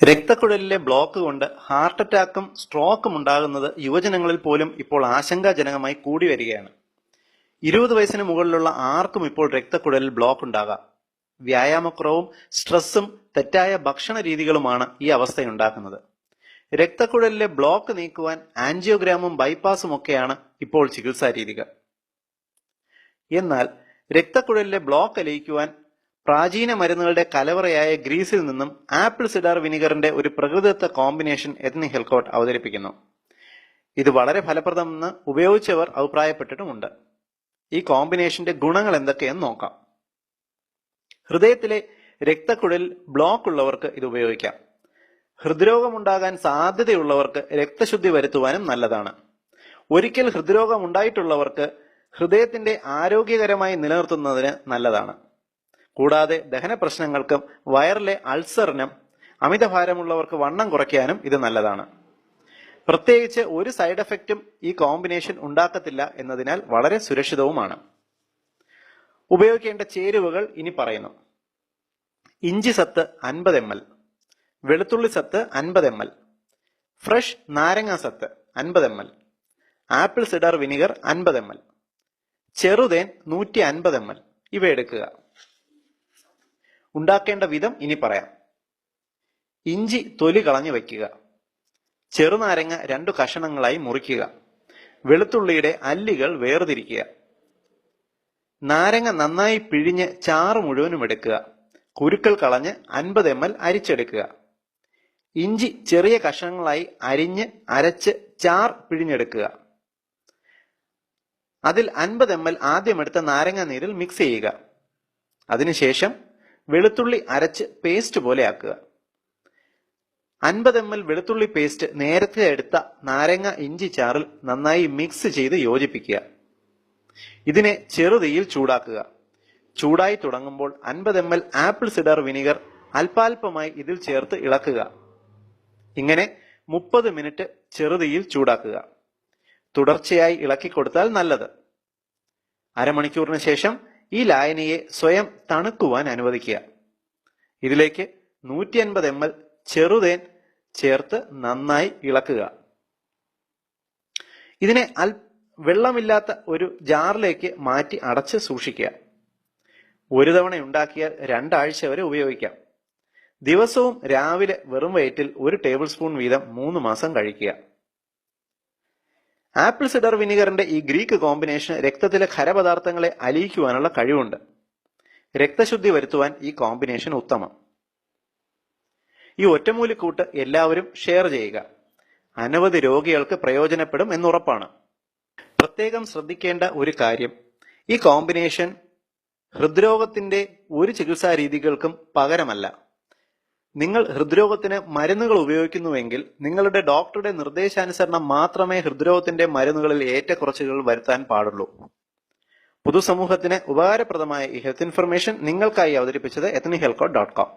രക്തക്കുഴലിലെ block കൊണ്ട് heart അറ്റാക്കും സ്ട്രോക്കും ഉണ്ടാകുന്നത് യുവജനങ്ങളിൽ പോലും ഇപ്പോൾ ആശങ്കാജനകമായി കൂടി വരികയാണ്. 20 വയസ്സിന് മുകളിലുള്ള ആർക്കും ഇപ്പോൾ രക്തക്കുഴലിൽ ബ്ലോക്ക് ഉണ്ടാകാം. വ്യായാമക്കുറവും സ്ട്രെസ്സും തെറ്റായ ഭക്ഷണ രീതികളുമാണ് ഈ അവസ്ഥയുണ്ടാക്കുന്നത്. രക്തക്കുഴലിലെ ബ്ലോക്ക് നീക്കുവാൻ ആൻജിയോഗ്രാമും ബൈപ്പാസും ഒക്കെയാണ് ഇപ്പോൾ ചികിത്സാ രീതികൾ. എന്നാൽ രക്തക്കുഴലിലെ ബ്ലോക്ക് അലിയിക്കുവാൻ പ്രാചീന മരുന്നുകളുടെ കലവറയായ ഗ്രീസിൽ നിന്നും ആപ്പിൾ സിഡാർ വിനിഗറിന്റെ ഒരു പ്രകൃതിദത്ത കോമ്പിനേഷൻ എത്നി ഹെൽക്കോട്ട് അവതരിപ്പിക്കുന്നു. ഇത് വളരെ ഫലപ്രദമെന്ന് ഉപയോഗിച്ചവർ അഭിപ്രായപ്പെട്ടിട്ടുമുണ്ട്. ഈ കോമ്പിനേഷന്റെ ഗുണങ്ങൾ എന്തൊക്കെയെന്ന് നോക്കാം. ഹൃദയത്തിലെ രക്തക്കുഴൽ ബ്ലോക്ക് ഉള്ളവർക്ക് ഇത് ഉപയോഗിക്കാം. ഹൃദ്രോഗമുണ്ടാകാൻ സാധ്യതയുള്ളവർക്ക് രക്തശുദ്ധി വരുത്തുവാനും നല്ലതാണ്. ഒരിക്കൽ ഹൃദ്രോഗം ഉണ്ടായിട്ടുള്ളവർക്ക് ഹൃദയത്തിന്റെ ആരോഗ്യകരമായി നിലനിർത്തുന്നതിന് നല്ലതാണ്. കൂടാതെ ദഹന പ്രശ്നങ്ങൾക്കും വയറിലെ അൾസറിനും അമിതഭാരമുള്ളവർക്ക് വണ്ണം കുറയ്ക്കാനും ഇത് നല്ലതാണ്. പ്രത്യേകിച്ച് ഒരു സൈഡ് എഫക്റ്റും ഈ കോമ്പിനേഷൻ ഉണ്ടാക്കത്തില്ല എന്നതിനാൽ വളരെ സുരക്ഷിതവുമാണ്. ഉപയോഗിക്കേണ്ട ചേരുവകൾ ഇനി പറയുന്നു. ഇഞ്ചി സത്ത് 50 ml, വെളുത്തുള്ളി സത്ത് 50 ml, ഫ്രഷ് നാരങ്ങ സത്ത് 50 ml, apple cider vinegar 50 ml, ചെറുതേൻ 150 ml ഇവ എടുക്കുക. ഉണ്ടാക്കേണ്ട വിധം ഇനി പറയാം. ഇഞ്ചി തൊലി കളഞ്ഞു വയ്ക്കുക. ചെറുനാരങ്ങ 2 കഷണങ്ങളായി മുറിക്കുക. വെളുത്തുള്ളിയുടെ അല്ലികൾ വേർതിരിക്കുക. നാരങ്ങ നന്നായി പിഴിഞ്ഞ് ചാറ് മുഴുവനും എടുക്കുക. കുരുക്കൾ കളഞ്ഞ് 50 ml അരിച്ചെടുക്കുക. ഇഞ്ചി ചെറിയ കഷണങ്ങളായി അരിഞ്ഞ് അരച്ച് ചാർ പിഴിഞ്ഞെടുക്കുക. അതിൽ 50 ml ആദ്യം എടുത്ത നാരങ്ങ നീരിൽ മിക്സ് ചെയ്യുക. അതിനുശേഷം വെളുത്തുള്ളി അരച്ച് പേസ്റ്റ് പോലെ ആക്കുക. 50 ml വെളുത്തുള്ളി പേസ്റ്റ് നേരത്തെ എടുത്ത നാരങ്ങ ഇഞ്ചി ചാറിൽ നന്നായി മിക്സ് ചെയ്ത് യോജിപ്പിക്കുക. ഇതിനെ ചെറുതീയിൽ ചൂടാക്കുക. ചൂടായി തുടങ്ങുമ്പോൾ 50 ml ആപ്പിൾ സിഡാർ വിനിഗർ അല്പാൽപമായി ഇതിൽ ചേർത്ത് ഇളക്കുക. ഇങ്ങനെ 30 മിനിറ്റ് ചെറുതീയിൽ ചൂടാക്കുക. തുടർച്ചയായി ഇളക്കി കൊടുത്താൽ നല്ലത്. അരമണിക്കൂറിന് ശേഷം ഈ ലായനിയെ സ്വയം തണുക്കുവാൻ അനുവദിക്കുക. ഇതിലേക്ക് 150 ml ചെറുതേൻ ചേർത്ത് നന്നായി ഇളക്കുക. ഇതിനെ വെള്ളമില്ലാത്ത ഒരു ജാറിലേക്ക് മാറ്റി അടച്ച് സൂക്ഷിക്കുക. ഒരു തവണ ഉണ്ടാക്കിയാൽ 2 ആഴ്ച വരെ ഉപയോഗിക്കാം. ദിവസവും രാവിലെ വെറും വയറ്റിൽ 1 ടേബിൾ സ്പൂൺ വീതം 3 മാസം കഴിക്കുക. ആപ്പിൾ സിഡാർ വിനിഗറിന്റെ ഈ ഗ്രീക്ക് കോമ്പിനേഷൻ രക്തത്തിലെ ഖരപദാർത്ഥങ്ങളെ അലിയിക്കുവാനുള്ള കഴിവുണ്ട്. രക്തശുദ്ധി വരുത്തുവാൻ ഈ കോമ്പിനേഷൻ ഉത്തമം. ഈ ഒറ്റമൂലിക്കൂട്ട് എല്ലാവരും ഷെയർ ചെയ്യുക. അനവധി രോഗികൾക്ക് പ്രയോജനപ്പെടും എന്നുറപ്പാണ്. പ്രത്യേകം ശ്രദ്ധിക്കേണ്ട ഒരു കാര്യം, ഈ കോമ്പിനേഷൻ ഹൃദ്രോഗത്തിന്റെ ഒരു ചികിത്സാ രീതികൾക്കും പകരമല്ല. നിങ്ങൾ ഹൃദ്രോഗത്തിന് മരുന്നുകൾ ഉപയോഗിക്കുന്നുവെങ്കിൽ നിങ്ങളുടെ ഡോക്ടറുടെ നിർദ്ദേശാനുസരണം മാത്രമേ ഹൃദ്രോഗത്തിന്റെ മരുന്നുകളിൽ ഏറ്റക്കുറച്ചുകൾ വരുത്താൻ പാടുള്ളൂ. പൊതുസമൂഹത്തിന് ഉപകാരപ്രദമായ ഈ ഹെൽത്ത് ഇൻഫർമേഷൻ നിങ്ങൾക്കായി അവതരിപ്പിച്ചത് ethnihealthcode.com.